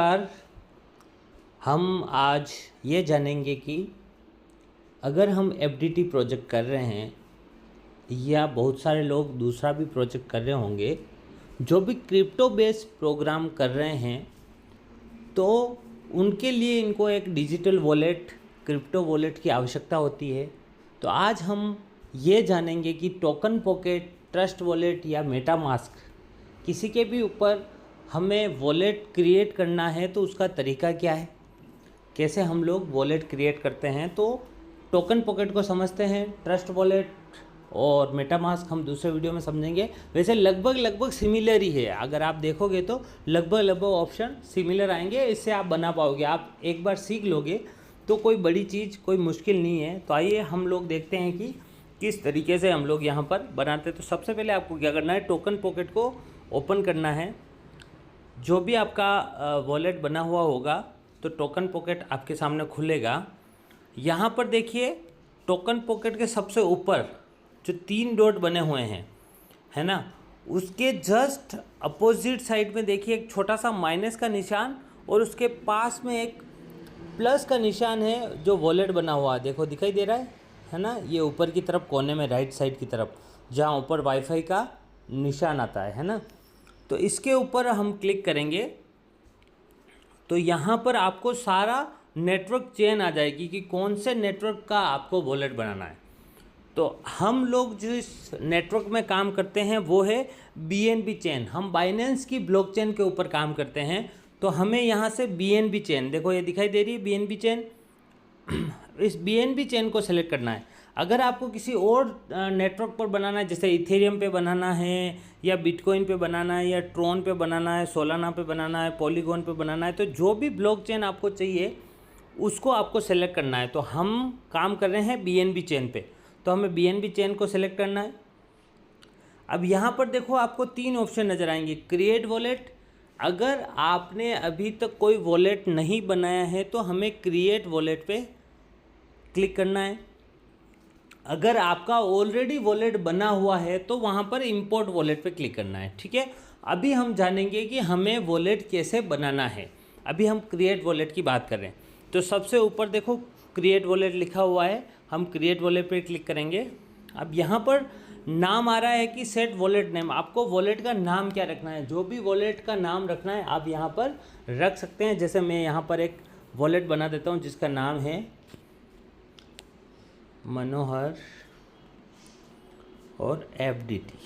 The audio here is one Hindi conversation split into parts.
नमस्कार। हम आज ये जानेंगे कि अगर हम एफडीटी प्रोजेक्ट कर रहे हैं या बहुत सारे लोग दूसरा भी प्रोजेक्ट कर रहे होंगे जो भी क्रिप्टो बेस्ड प्रोग्राम कर रहे हैं, तो उनके लिए इनको एक डिजिटल वॉलेट, क्रिप्टो वॉलेट की आवश्यकता होती है। तो आज हम ये जानेंगे कि टोकन पॉकेट, ट्रस्ट वॉलेट या मेटामास्क किसी के भी ऊपर हमें वॉलेट क्रिएट करना है तो उसका तरीका क्या है, कैसे हम लोग वॉलेट क्रिएट करते हैं। तो टोकन पॉकेट को समझते हैं, ट्रस्ट वॉलेट और मेटामास्क हम दूसरे वीडियो में समझेंगे। वैसे लगभग सिमिलर ही है, अगर आप देखोगे तो लगभग ऑप्शन सिमिलर आएंगे, इससे आप बना पाओगे। आप एक बार सीख लोगे तो कोई बड़ी चीज़, कोई मुश्किल नहीं है। तो आइए हम लोग देखते हैं कि किस तरीके से हम लोग यहाँ पर बनाते हैं। तो सबसे पहले आपको क्या करना है, टोकन पॉकेट को ओपन करना है। जो भी आपका वॉलेट बना हुआ होगा तो टोकन पॉकेट आपके सामने खुलेगा। यहाँ पर देखिए टोकन पॉकेट के सबसे ऊपर जो 3 डॉट बने हुए हैं, है ना, उसके जस्ट अपोजिट साइड में देखिए एक छोटा सा माइनस का निशान और उसके पास में एक प्लस का निशान है जो वॉलेट बना हुआ है। देखो दिखाई दे रहा है ना, ये ऊपर की तरफ कोने में राइट साइड की तरफ जहाँ ऊपर वाईफाई का निशान आता है ना। तो इसके ऊपर हम क्लिक करेंगे तो यहाँ पर आपको सारा नेटवर्क चेन आ जाएगी कि कौन से नेटवर्क का आपको वॉलेट बनाना है। तो हम लोग जिस नेटवर्क में काम करते हैं वो है बीएनबी चेन। हम बाइनेंस की ब्लॉकचेन के ऊपर काम करते हैं, तो हमें यहाँ से बीएनबी चेन, देखो ये दिखाई दे रही है बीएनबी चेन, इस बीएनबी चेन को सेलेक्ट करना है। अगर आपको किसी और नेटवर्क पर बनाना है, जैसे इथेरियम पे बनाना है या बिटकॉइन पे बनाना है या ट्रोन पे बनाना है, सोलाना पे बनाना है, पॉलीगॉन पे बनाना है, तो जो भी ब्लॉकचेन आपको चाहिए उसको आपको सेलेक्ट करना है। तो हम काम कर रहे हैं बीएनबी चेन पे, तो हमें बीएनबी चेन को सेलेक्ट करना है। अब यहाँ पर देखो आपको 3 ऑप्शन नज़र आएंगे। क्रिएट वॉलेट, अगर आपने अभी तक कोई वॉलेट नहीं बनाया है तो हमें क्रिएट वॉलेट पे क्लिक करना है। अगर आपका ऑलरेडी वॉलेट बना हुआ है तो वहाँ पर इंपोर्ट वॉलेट पे क्लिक करना है। ठीक है, अभी हम जानेंगे कि हमें वॉलेट कैसे बनाना है। अभी हम क्रिएट वॉलेट की बात कर रहे हैं। तो सबसे ऊपर देखो क्रिएट वॉलेट लिखा हुआ है, हम क्रिएट वॉलेट पे क्लिक करेंगे। अब यहाँ पर नाम आ रहा है कि सेट वॉलेट नेम, आपको वॉलेट का नाम क्या रखना है। जो भी वॉलेट का नाम रखना है आप यहाँ पर रख सकते हैं। जैसे मैं यहाँ पर एक वॉलेट बना देता हूँ जिसका नाम है मनोहर और एफडीटी।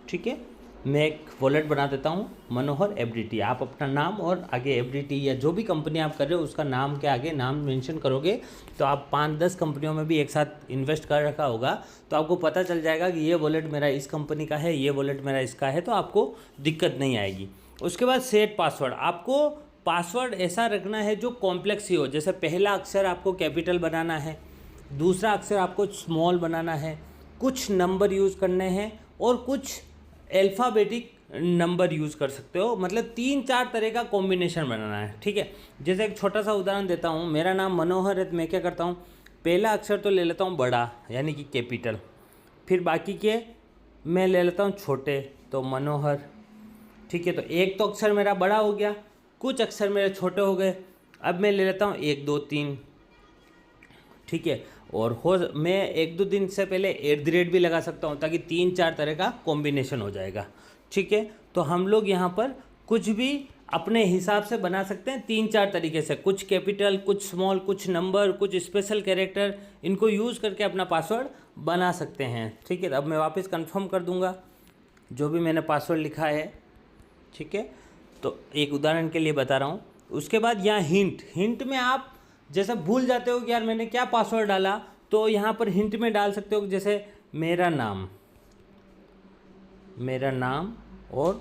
ठीक है, मैं एक वॉलेट बना देता हूँ मनोहर एफडीटी। आप अपना नाम और आगे एफडीटी या जो भी कंपनी आप कर रहे हो उसका नाम के आगे नाम मेंशन करोगे तो आप 5-10 कंपनियों में भी एक साथ इन्वेस्ट कर रखा होगा तो आपको पता चल जाएगा कि ये वॉलेट मेरा इस कंपनी का है, ये वॉलेट मेरा इसका है, तो आपको दिक्कत नहीं आएगी। उसके बाद सेट पासवर्ड, आपको पासवर्ड ऐसा रखना है जो कॉम्प्लेक्स ही हो। जैसे पहला अक्षर आपको कैपिटल बनाना है, दूसरा अक्षर आपको स्मॉल बनाना है, कुछ नंबर यूज़ करने हैं और कुछ अल्फ़ाबेटिक नंबर यूज़ कर सकते हो। मतलब 3-4 तरह का कॉम्बिनेशन बनाना है। ठीक है, जैसे एक छोटा सा उदाहरण देता हूँ। मेरा नाम मनोहर है तो मैं क्या करता हूँ, पहला अक्षर तो ले लेता हूँ बड़ा यानी कि कैपिटल, फिर बाकी के मैं ले लेता हूँ छोटे, तो मनोहर। ठीक है, तो एक तो अक्षर मेरा बड़ा हो गया, कुछ अक्षर मेरे छोटे हो गए। अब मैं ले लेता हूँ 1 2 3। ठीक है, और मैं 1-2 दिन से पहले @ भी लगा सकता हूँ ताकि 3-4 तरह का कॉम्बिनेशन हो जाएगा। ठीक है, तो हम लोग यहाँ पर कुछ भी अपने हिसाब से बना सकते हैं 3-4 तरीके से, कुछ कैपिटल, कुछ स्मॉल, कुछ नंबर, कुछ स्पेशल कैरेक्टर, इनको यूज़ करके अपना पासवर्ड बना सकते हैं। ठीक है, अब मैं वापस कंफर्म कर दूँगा जो भी मैंने पासवर्ड लिखा है। ठीक है, तो एक उदाहरण के लिए बता रहा हूँ। उसके बाद यहाँ हिंट में आप जैसे भूल जाते हो कि यार मैंने क्या पासवर्ड डाला, तो यहाँ पर हिंट में डाल सकते हो। जैसे मेरा नाम और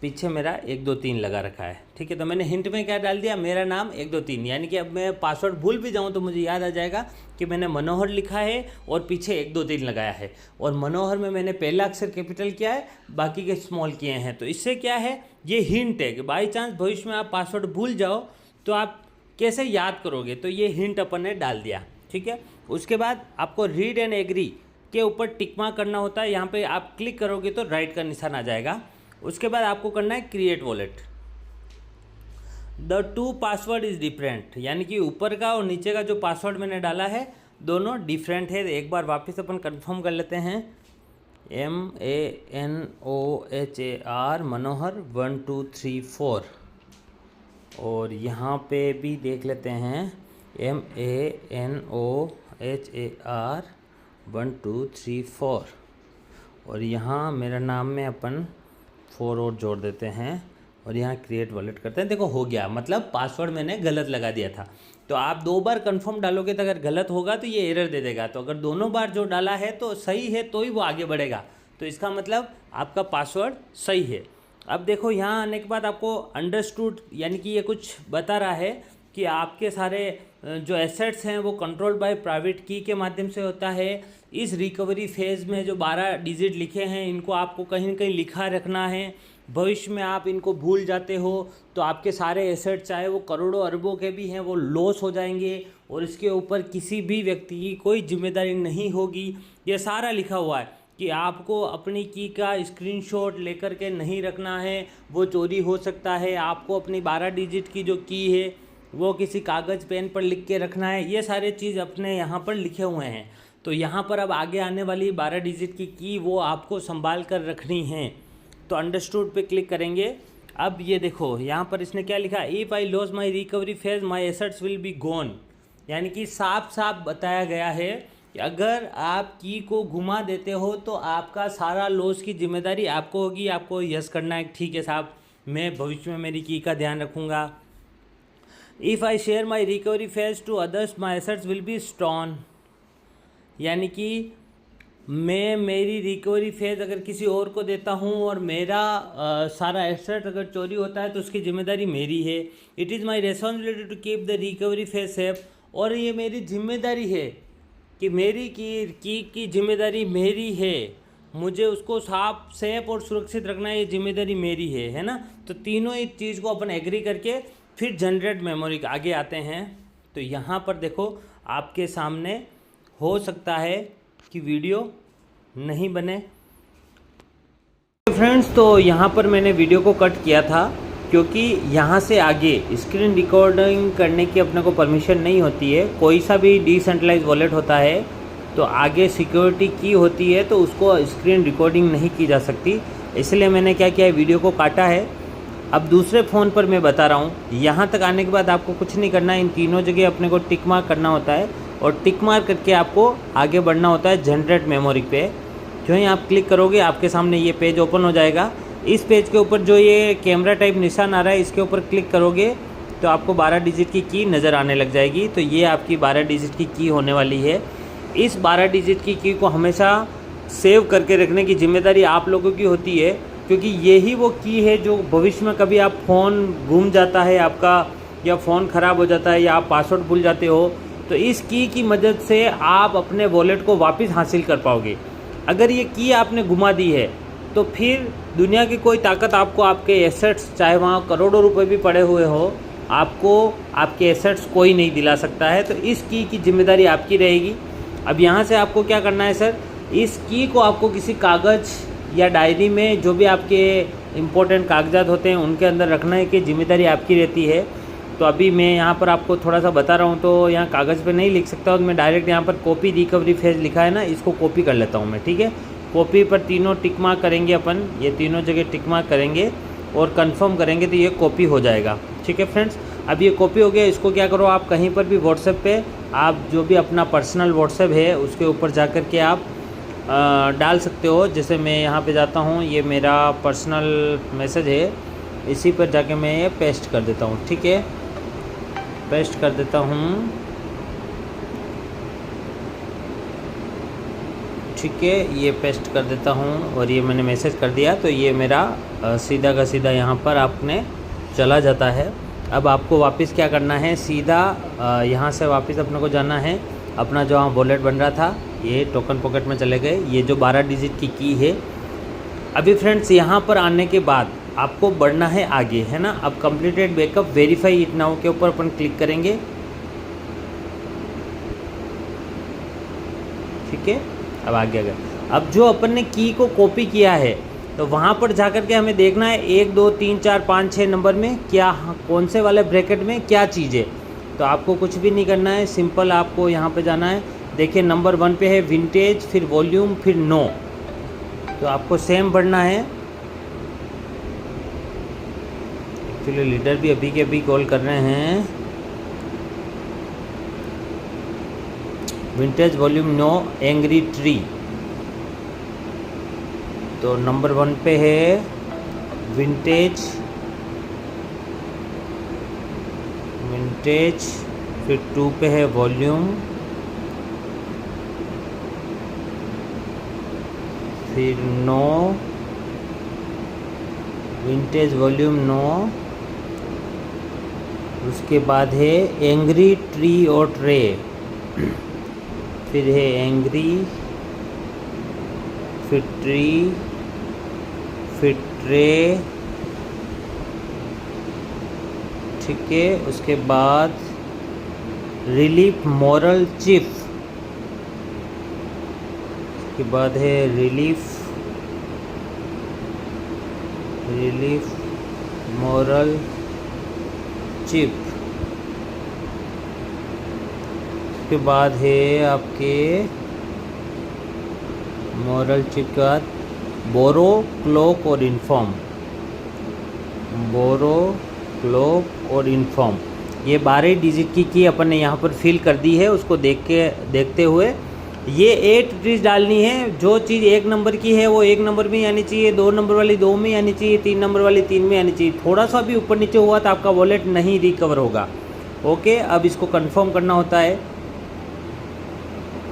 पीछे मेरा 1 2 3 लगा रखा है। ठीक है, तो मैंने हिंट में क्या डाल दिया, मेरा नाम 1 2 3, यानी कि अब मैं पासवर्ड भूल भी जाऊँ तो मुझे याद आ जाएगा कि मैंने मनोहर लिखा है और पीछे 1 2 3 लगाया है, और मनोहर में मैंने पहला अक्षर कैपिटल किया है, बाकी के स्मॉल किए हैं। तो इससे क्या है, ये हिंट है कि बाई चांस भविष्य में आप पासवर्ड भूल जाओ तो आप कैसे याद करोगे, तो ये हिंट अपन ने डाल दिया। ठीक है, उसके बाद आपको रीड एंड एग्री के ऊपर टिक मार्क करना होता है। यहाँ पे आप क्लिक करोगे तो राइट का निशान आ जाएगा। उसके बाद आपको करना है create wallet. The two password is different, यानी कि ऊपर का और नीचे का जो पासवर्ड मैंने डाला है दोनों डिफरेंट है। एक बार वापस अपन कंफर्म कर लेते हैं, MANOHAR मनोहर 1 2 3 4, और यहाँ पे भी देख लेते हैं MANOHAR 1 2 3 4, और यहाँ मेरा नाम में अपन 4 और जोड़ देते हैं और यहाँ क्रिएट वॉलेट करते हैं। देखो हो गया, मतलब पासवर्ड मैंने गलत लगा दिया था। तो आप 2 बार कंफर्म डालोगे तो अगर गलत होगा तो ये एरर दे देगा, तो अगर दोनों बार जो डाला है तो सही है तो ही वो आगे बढ़ेगा, तो इसका मतलब आपका पासवर्ड सही है। अब देखो यहाँ आने के बाद आपको अंडरस्टूड, यानी कि ये कुछ बता रहा है कि आपके सारे जो एसेट्स हैं वो कंट्रोल बाय प्राइवेट की के माध्यम से होता है। इस रिकवरी फेज़ में जो 12 डिजिट लिखे हैं इनको आपको कहीं ना कहीं लिखा रखना है। भविष्य में आप इनको भूल जाते हो तो आपके सारे एसेट, चाहे वो करोड़ों अरबों के भी हैं, वो लॉस हो जाएंगे और इसके ऊपर किसी भी व्यक्ति की कोई जिम्मेदारी नहीं होगी। ये सारा लिखा हुआ है कि आपको अपनी की का स्क्रीनशॉट लेकर के नहीं रखना है, वो चोरी हो सकता है। आपको अपनी 12 डिजिट की जो की है वो किसी कागज़ पेन पर लिख के रखना है। ये सारे चीज़ अपने यहाँ पर लिखे हुए हैं। तो यहाँ पर अब आगे आने वाली 12 डिजिट की वो आपको संभाल कर रखनी है। तो अंडरस्टूड पे क्लिक करेंगे। अब ये देखो यहाँ पर इसने क्या लिखा, if I loss my recovery phase my assets will be gone, यानी कि साफ साफ बताया गया है कि अगर आप की को घुमा देते हो तो आपका सारा लॉस की जिम्मेदारी आपको होगी। आपको यस करना है, ठीक है साहब, मैं भविष्य में मेरी की का ध्यान रखूँगा। If I share my recovery phase two others my assets will be stone, यानी कि मैं मेरी रिकवरी फेज़ अगर किसी और को देता हूँ और मेरा सारा एसेट अगर चोरी होता है तो उसकी जिम्मेदारी मेरी है। It is my responsibility to keep the recovery phase safe, और ये मेरी जिम्मेदारी है कि मेरी की जिम्मेदारी मेरी है, मुझे उसको साफ सेफ और सुरक्षित रखना है, ये जिम्मेदारी मेरी है ना। तो तीनों ही चीज़ को अपन एग्री करके फिर जनरेट मेमोरी के आगे आते हैं। तो यहाँ पर देखो आपके सामने हो सकता है कि वीडियो नहीं बने। फ्रेंड्स, तो यहाँ पर मैंने वीडियो को कट किया था क्योंकि यहाँ से आगे स्क्रीन रिकॉर्डिंग करने की अपने को परमिशन नहीं होती है। कोई सा भी डिसेंट्रलाइज वॉलेट होता है तो आगे सिक्योरिटी की होती है, तो उसको स्क्रीन रिकॉर्डिंग नहीं की जा सकती। इसलिए मैंने क्या किया है, वीडियो को काटा है। अब दूसरे फ़ोन पर मैं बता रहा हूँ। यहाँ तक आने के बाद आपको कुछ नहीं करना है, इन तीनों जगह अपने को टिक मार्क करना होता है और टिक मार्क करके आपको आगे बढ़ना होता है जनरेट मेमोरी पे। जो ही आप क्लिक करोगे आपके सामने ये पेज ओपन हो जाएगा। इस पेज के ऊपर जो ये कैमरा टाइप निशान आ रहा है इसके ऊपर क्लिक करोगे तो आपको 12 डिजिट की नज़र आने लग जाएगी। तो ये आपकी 12 डिजिट की होने वाली है। इस 12 डिजिट की को हमेशा सेव करके रखने की जिम्मेदारी आप लोगों की होती है, क्योंकि यही वो की है जो भविष्य में कभी आप फ़ोन गुम जाता है आपका, या फ़ोन ख़राब हो जाता है, या आप पासवर्ड भूल जाते हो, तो इस की मदद से आप अपने वॉलेट को वापस हासिल कर पाओगे। अगर ये की आपने घुमा दी है तो फिर दुनिया की कोई ताकत आपको आपके एसेट्स, चाहे वहाँ करोड़ों रुपए भी पड़े हुए हो, आपको आपके एसेट्स कोई नहीं दिला सकता है। तो इस की जिम्मेदारी आपकी रहेगी। अब यहाँ से आपको क्या करना है सर, इस की को आपको किसी कागज़ या डायरी में, जो भी आपके इम्पोर्टेंट कागजात होते हैं उनके अंदर रखना है कि जिम्मेदारी आपकी रहती है। तो अभी मैं यहाँ पर आपको थोड़ा सा बता रहा हूँ, तो यहाँ कागज़ पे नहीं लिख सकता हूँ, मैं डायरेक्ट यहाँ पर कॉपी रिकवरी फेज लिखा है ना, इसको कॉपी कर लेता हूँ मैं, ठीक है। कॉपी पर तीनों टिक मार्क करेंगे अपन, ये तीनों जगह टिक मार्क करेंगे और कंफर्म करेंगे तो ये कॉपी हो जाएगा, ठीक है फ्रेंड्स। अब ये कॉपी हो गया। इसको क्या करो, आप कहीं पर भी व्हाट्सएप पे आप जो भी अपना पर्सनल व्हाट्सएप है उसके ऊपर जा कर के आप डाल सकते हो। जैसे मैं यहाँ पे जाता हूँ, ये मेरा पर्सनल मैसेज है, इसी पर जाके मैं ये पेस्ट कर देता हूँ, ठीक है। पेस्ट कर देता हूँ, ठीक है, ये पेस्ट कर देता हूँ और ये मैंने मैसेज कर दिया। तो ये मेरा सीधा का सीधा यहाँ पर आपने चला जाता है। अब आपको वापस क्या करना है, सीधा यहाँ से वापस अपने को जाना है। अपना जो वहाँ वॉलेट बन रहा था ये टोकन पॉकेट में चले गए। ये जो 12 डिजिट की है। अभी फ्रेंड्स यहाँ पर आने के बाद आपको बढ़ना है आगे, है ना। अब completed backup verify it now के ऊपर अपन क्लिक करेंगे, ठीक है। अब आगे अगर अब जो अपन ने की को कॉपी किया है तो वहाँ पर जा कर के हमें देखना है 1 2 3 4 5 6 नंबर में क्या, कौन से वाले ब्रैकेट में क्या चीज़ है। तो आपको कुछ भी नहीं करना है, सिंपल आपको यहाँ पे जाना है। देखिए नंबर 1 पे है विंटेज, फिर वॉल्यूम, फिर नो। तो आपको सेम भरना है। एक्चुअली लीडर भी अभी के अभी कॉल कर रहे हैं। Vintage, volume, no, angry tree. तो नंबर 1 पे है विंटेज, फिर 2 पे है वॉल्यूम, फिर नो, विंटेज, वॉल्यूम, नो। उसके बाद है एंग्री ट्री और ट्रे, फिर है एंग्री, फिर ट्री, फिर ट्रे, ठीक है। उसके बाद रिलीफ, मॉरल, चीफ। उसके बाद है रिलीफ, मॉरल, चीफ। उसके बाद है आपके मॉरल चीफ के बाद बोरो, क्लोक और इन्फॉर्म। बोरो, क्लोक और इन्फॉर्म, ये 12 डिजिट की अपन ने यहाँ पर फिल कर दी है। उसको देखते हुए ये 8 ट्रीज डालनी है। जो चीज़ 1 नंबर की है वो 1 नंबर में आनी चाहिए, 2 नंबर वाली 2 में आनी चाहिए, 3 नंबर वाली 3 में आनी चाहिए। थोड़ा सा भी ऊपर नीचे हुआ तो आपका वॉलेट नहीं रिकवर होगा। ओके, अब इसको कंफर्म करना होता है।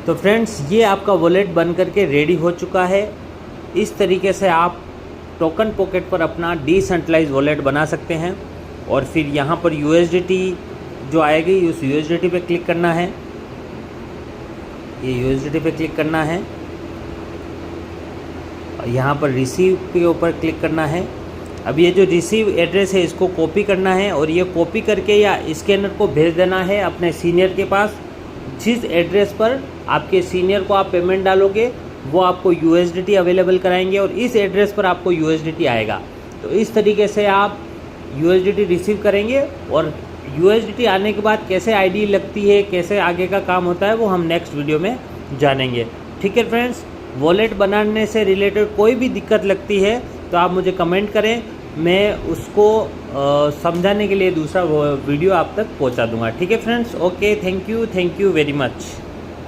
तो फ्रेंड्स, ये आपका वॉलेट बन करके रेडी हो चुका है। इस तरीके से आप टोकन पॉकेट पर अपना डिसेंट्रलाइज वॉलेट बना सकते हैं। और फिर यहाँ पर USDT जो आएगी, उस USDT पे क्लिक करना है। ये USDT पे क्लिक करना है। यहाँ पर रिसीव के ऊपर क्लिक करना है। अब ये जो रिसीव एड्रेस है इसको कॉपी करना है और ये कॉपी करके या स्कैनर को भेज देना है अपने सीनियर के पास। जिस एड्रेस पर आपके सीनियर को आप पेमेंट डालोगे वो आपको USDT अवेलेबल कराएंगे और इस एड्रेस पर आपको USDT आएगा। तो इस तरीके से आप USDT रिसीव करेंगे और USDT आने के बाद कैसे ID लगती है, कैसे आगे का काम होता है, वो हम नेक्स्ट वीडियो में जानेंगे। ठीक है फ्रेंड्स, वॉलेट बनाने से रिलेटेड कोई भी दिक्कत लगती है तो आप मुझे कमेंट करें, मैं उसको समझाने के लिए दूसरा वीडियो आप तक पहुंचा दूंगा। ठीक है friends, okay, thank you very much.